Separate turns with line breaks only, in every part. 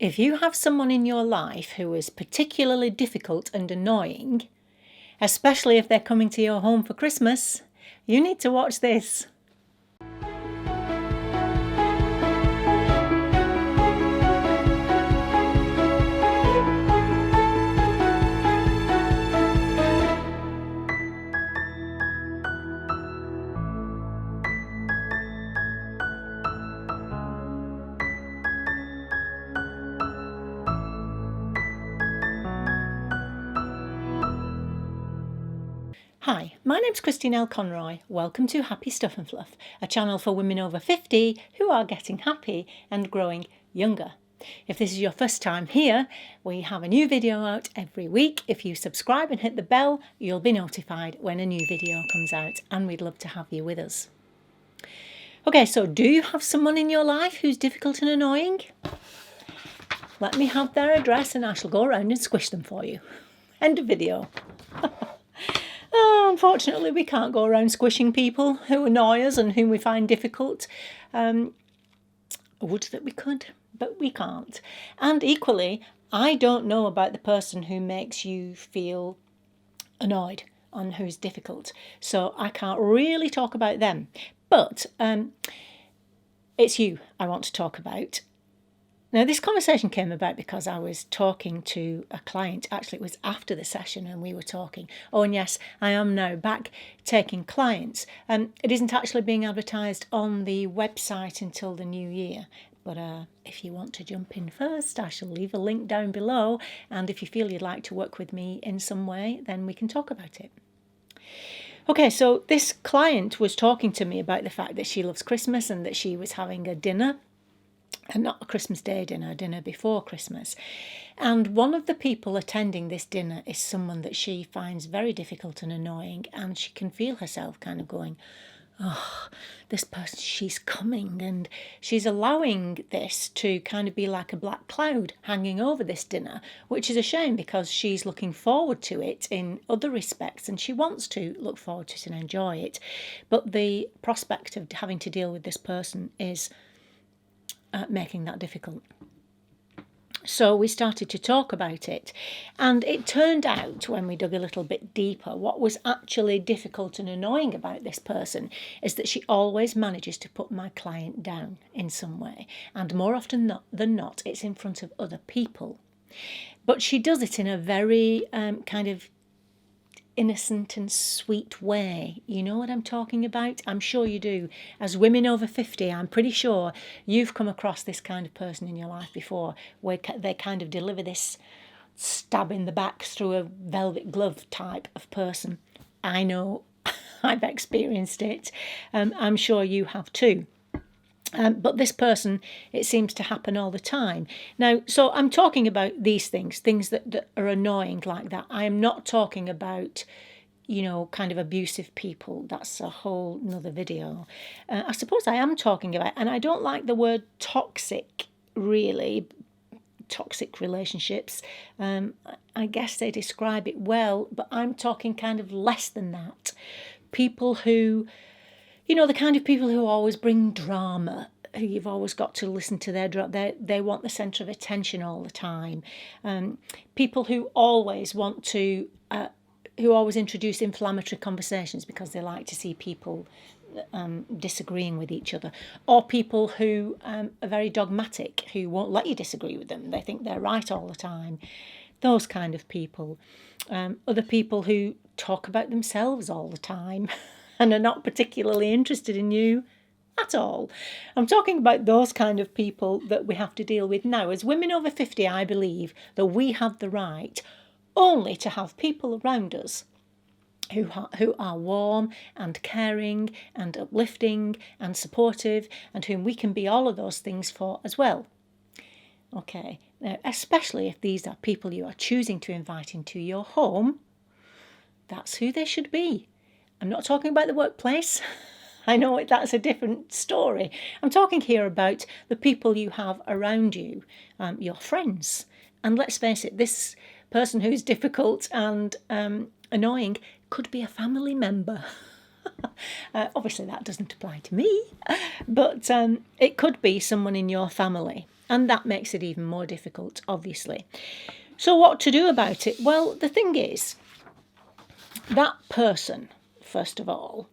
If you have someone in your life who is particularly difficult and annoying, especially if they're coming to your home for Christmas, you need to watch this. Hi, my name's Christine L. Conroy. Welcome to Happy Stuff and Fluff, a channel for women over 50 who are getting happy and growing younger. If this is your first time here, we have a new video out every week. If you subscribe and hit the bell, you'll be notified when a new video comes out, and we'd love to have you with us. Okay, so do you have someone in your life who's difficult and annoying? Let me have their address and I shall go around and squish them for you. End of video. Unfortunately, we can't go around squishing people who annoy us and whom we find difficult. Would that we could, but we can't. And equally, I don't know about the person who makes you feel annoyed and who's difficult. So I can't really talk about them. But it's you I want to talk about. Now, this conversation came about because I was talking to a client. Actually, it was after the session and we were talking. Oh, and yes, I am now back taking clients. It isn't actually being advertised on the website until the new year. But if you want to jump in first, I shall leave a link down below. And if you feel you'd like to work with me in some way, then we can talk about it. Okay, so this client was talking to me about the fact that she loves Christmas and that she was having a dinner. And not a Christmas Day dinner, a dinner before Christmas. And one of the people attending this dinner is someone that she finds very difficult and annoying, and she can feel herself kind of going, oh, this person, she's coming, and she's allowing this to kind of be like a black cloud hanging over this dinner, which is a shame because she's looking forward to it in other respects and she wants to look forward to it and enjoy it. But the prospect of having to deal with this person is making that difficult. So we started to talk about it, and it turned out when we dug a little bit deeper, what was actually difficult and annoying about this person is that she always manages to put my client down in some way, and more often than not it's in front of other people. But she does it in a very kind of innocent and sweet way. You know what I'm talking about? I'm sure you do. As women over 50, I'm pretty sure you've come across this kind of person in your life before, where they kind of deliver this stab in the back through a velvet glove type of person. I know I've experienced it. I'm sure you have too. But this person, it seems to happen all the time. Now, so I'm talking about these things that are annoying like that. I am not talking about, kind of abusive people. That's a whole nother video. I suppose I am talking about, and I don't like the word toxic, really, toxic relationships. I guess they describe it well, but I'm talking kind of less than that. People who... the kind of people who always bring drama, who you've always got to listen to their drama. They want the centre of attention all the time. People who always want to, who always introduce inflammatory conversations because they like to see people disagreeing with each other. Or people who are very dogmatic, who won't let you disagree with them. They think they're right all the time. Those kind of people. Other people who talk about themselves all the time and are not particularly interested in you at all. I'm talking about those kind of people that we have to deal with now. As women over 50, I believe that we have the right only to have people around us who are warm and caring and uplifting and supportive, and whom we can be all of those things for as well. Okay, now especially if these are people you are choosing to invite into your home, that's who they should be. I'm not talking about the workplace. I know that's a different story. I'm talking here about the people you have around you, your friends. And let's face it, this person who's difficult and annoying could be a family member. Obviously, that doesn't apply to me, but it could be someone in your family. And that makes it even more difficult, obviously. So what to do about it? Well, the thing is, that person, first of all,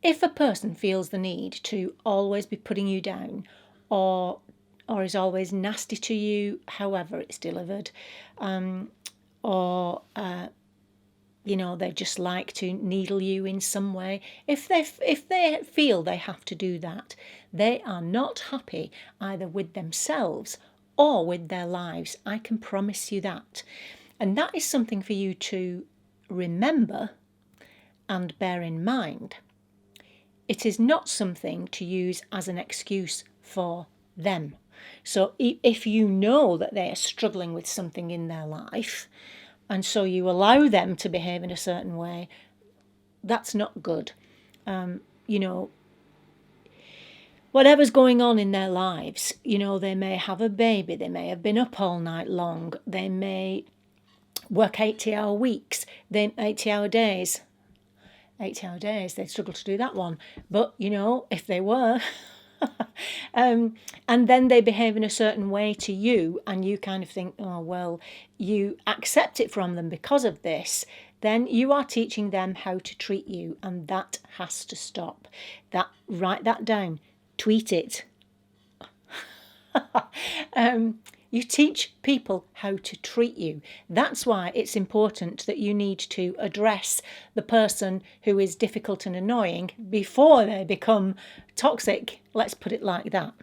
if a person feels the need to always be putting you down or is always nasty to you, however it's delivered, or they just like to needle you in some way, if they feel they have to do that, they are not happy either with themselves or with their lives. I can promise you that. And that is something for you to remember and bear in mind. It is not something to use as an excuse for them. So if you know that they are struggling with something in their life, and so you allow them to behave in a certain way, that's not good. Whatever's going on in their lives, they may have a baby, they may have been up all night long, they may work 80-hour weeks, 80-hour days. 80-hour days, they'd struggle to do that one. But, if they were, and then they behave in a certain way to you, and you kind of think, oh, well, you accept it from them because of this, then you are teaching them how to treat you, and that has to stop. Write that down. Tweet it. You teach people how to treat you. That's why it's important that you need to address the person who is difficult and annoying before they become toxic. Let's put it like that.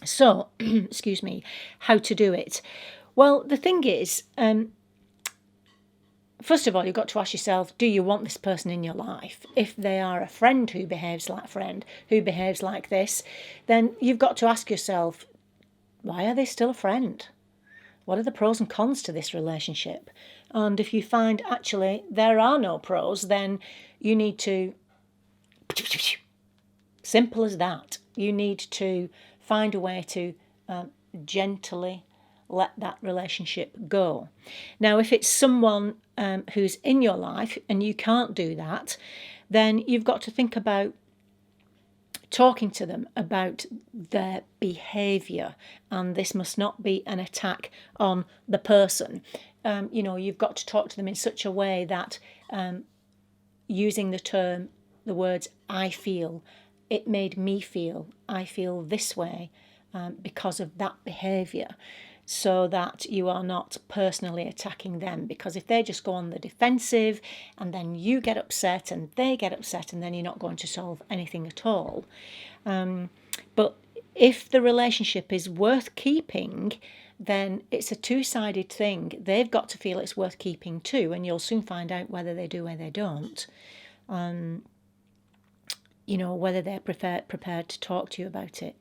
So, excuse me, how to do it? Well, the thing is, first of all, you've got to ask yourself, do you want this person in your life? If they are a friend who behaves like this, then you've got to ask yourself, why are they still a friend? What are the pros and cons to this relationship? And if you find actually there are no pros, then you need to, simple as that, you need to find a way to gently let that relationship go. Now, if it's someone who's in your life and you can't do that, then you've got to think about talking to them about their behaviour, and this must not be an attack on the person. You've got to talk to them in such a way that using the words I feel, it made me feel, I feel this way because of that behaviour, so that you are not personally attacking them. Because if they just go on the defensive and then you get upset and they get upset, and then you're not going to solve anything at all. But if the relationship is worth keeping, then it's a two-sided thing. They've got to feel it's worth keeping too, and you'll soon find out whether they do or they don't. Whether they're prepared to talk to you about it.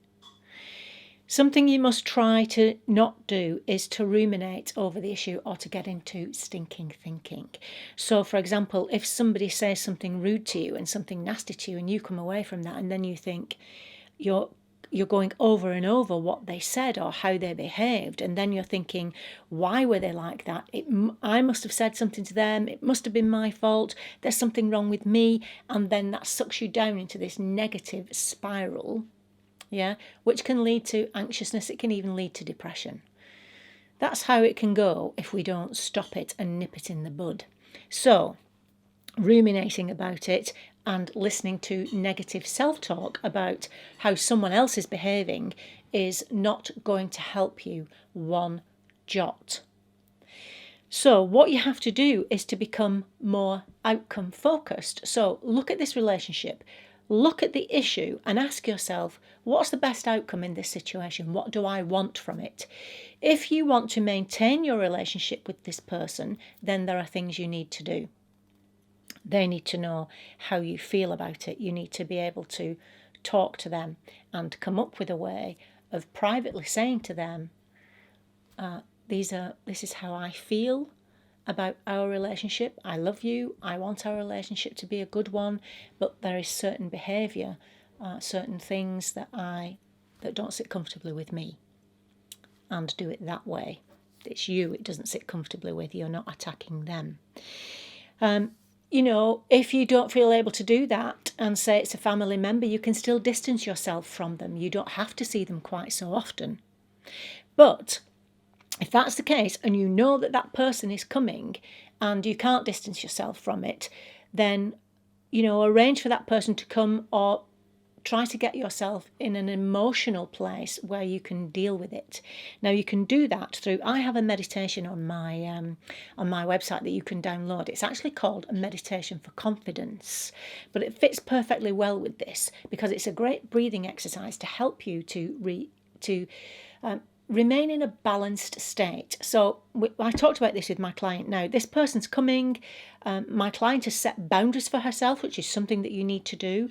Something you must try to not do is to ruminate over the issue or to get into stinking thinking. So, for example, if somebody says something rude to you and something nasty to you, and you come away from that and then you think you're going over and over what they said or how they behaved, and then you're thinking, why were they like that? I must have said something to them. It must have been my fault. There's something wrong with me. And then that sucks you down into this negative spiral. Yeah, which can lead to anxiousness. It can even lead to depression. That's how it can go if we don't stop it and nip it in the bud. So, ruminating about it and listening to negative self-talk about how someone else is behaving is not going to help you one jot. So what you have to do is to become more outcome focused. So look at this relationship. Look at the issue and ask yourself, what's the best outcome in this situation? What do I want from it? If you want to maintain your relationship with this person, then there are things you need to do. They need to know how you feel about it. You need to be able to talk to them and come up with a way of privately saying to them, this is how I feel about our relationship. I love you. I want our relationship to be a good one, but there is certain behaviour, certain things that don't sit comfortably with me, and do it that way. It's you it doesn't sit comfortably with. You're not attacking them. If you don't feel able to do that and say it's a family member, you can still distance yourself from them. You don't have to see them quite so often. But if that's the case, and you know that that person is coming and you can't distance yourself from it, then, arrange for that person to come, or try to get yourself in an emotional place where you can deal with it. Now, you can do that through, I have a meditation on my website that you can download. It's actually called a meditation for confidence, but it fits perfectly well with this because it's a great breathing exercise to help you to remain in a balanced state. So I talked about this with my client. Now, this person's coming. My client has set boundaries for herself, which is something that you need to do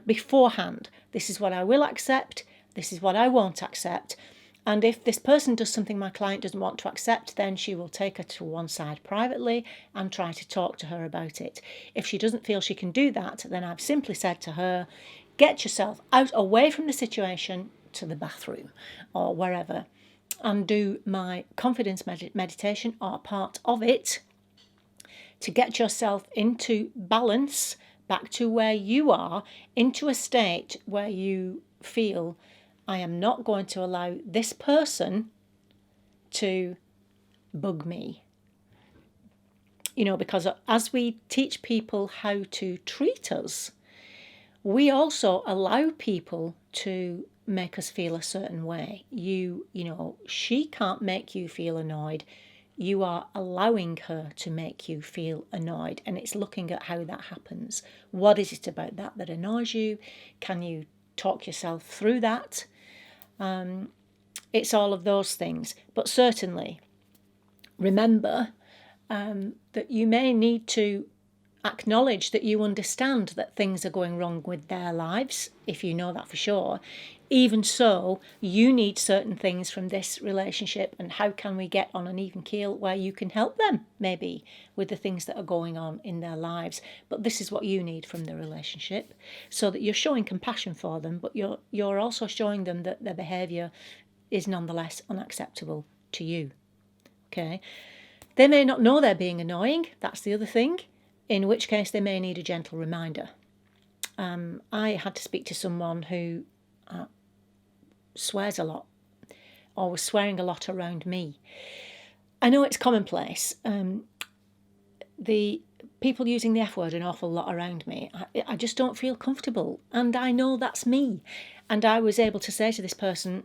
beforehand. This is what I will accept. This is what I won't accept. And if this person does something my client doesn't want to accept, then she will take her to one side privately and try to talk to her about it. If she doesn't feel she can do that, then I've simply said to her, get yourself out away from the situation to the bathroom or wherever, and do my confidence meditation or part of it to get yourself into balance, back to where you are, into a state where you feel, I am not going to allow this person to bug me. Because as we teach people how to treat us, we also allow people to make us feel a certain way. She can't make you feel annoyed. You are allowing her to make you feel annoyed, and it's looking at how that happens. What is it about that annoys you? Can you talk yourself through that? It's all of those things. But certainly, remember that you may need to acknowledge that you understand that things are going wrong with their lives, if you know that for sure. Even so, you need certain things from this relationship, and how can we get on an even keel where you can help them, maybe, with the things that are going on in their lives. But this is what you need from the relationship, so that you're showing compassion for them, but you're also showing them that their behaviour is nonetheless unacceptable to you. Okay? They may not know they're being annoying, that's the other thing, in which case they may need a gentle reminder. I had to speak to someone who swears a lot, or was swearing a lot around me. I know it's commonplace. The people using the F word an awful lot around me. I just don't feel comfortable, and I know that's me. And I was able to say to this person,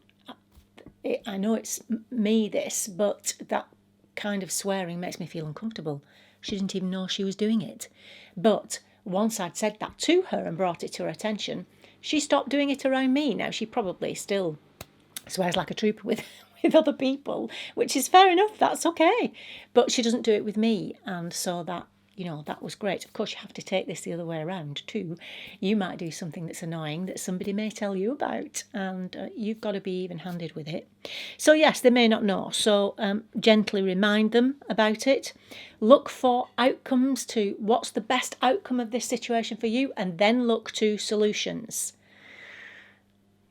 I know it's me, this, but that kind of swearing makes me feel uncomfortable. She didn't even know she was doing it. But once I'd said that to her and brought it to her attention, she stopped doing it around me. Now, she probably still swears like a trooper with other people, which is fair enough, that's okay. But she doesn't do it with me, and so that was great. Of course, you have to take this the other way around too. You might do something that's annoying that somebody may tell you about, and you've got to be even-handed with it. So yes, they may not know, so gently remind them about it. Look for outcomes to what's the best outcome of this situation for you, and then look to solutions.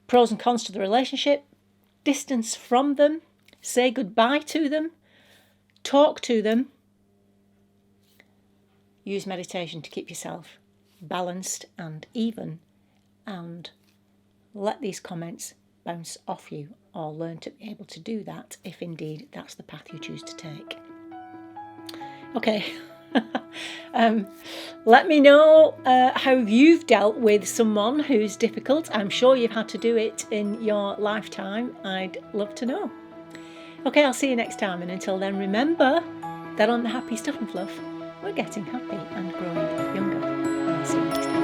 Pros and cons to the relationship. Distance from them. Say goodbye to them. Talk to them. Use meditation to keep yourself balanced and even, and let these comments bounce off you, or learn to be able to do that if indeed that's the path you choose to take. Okay. Let me know how you've dealt with someone who's difficult. I'm sure you've had to do it in your lifetime. I'd love to know. Okay, I'll see you next time, and until then, remember that on the Happy Stuff and Fluff, we're getting happy and growing younger. I'll see you next time.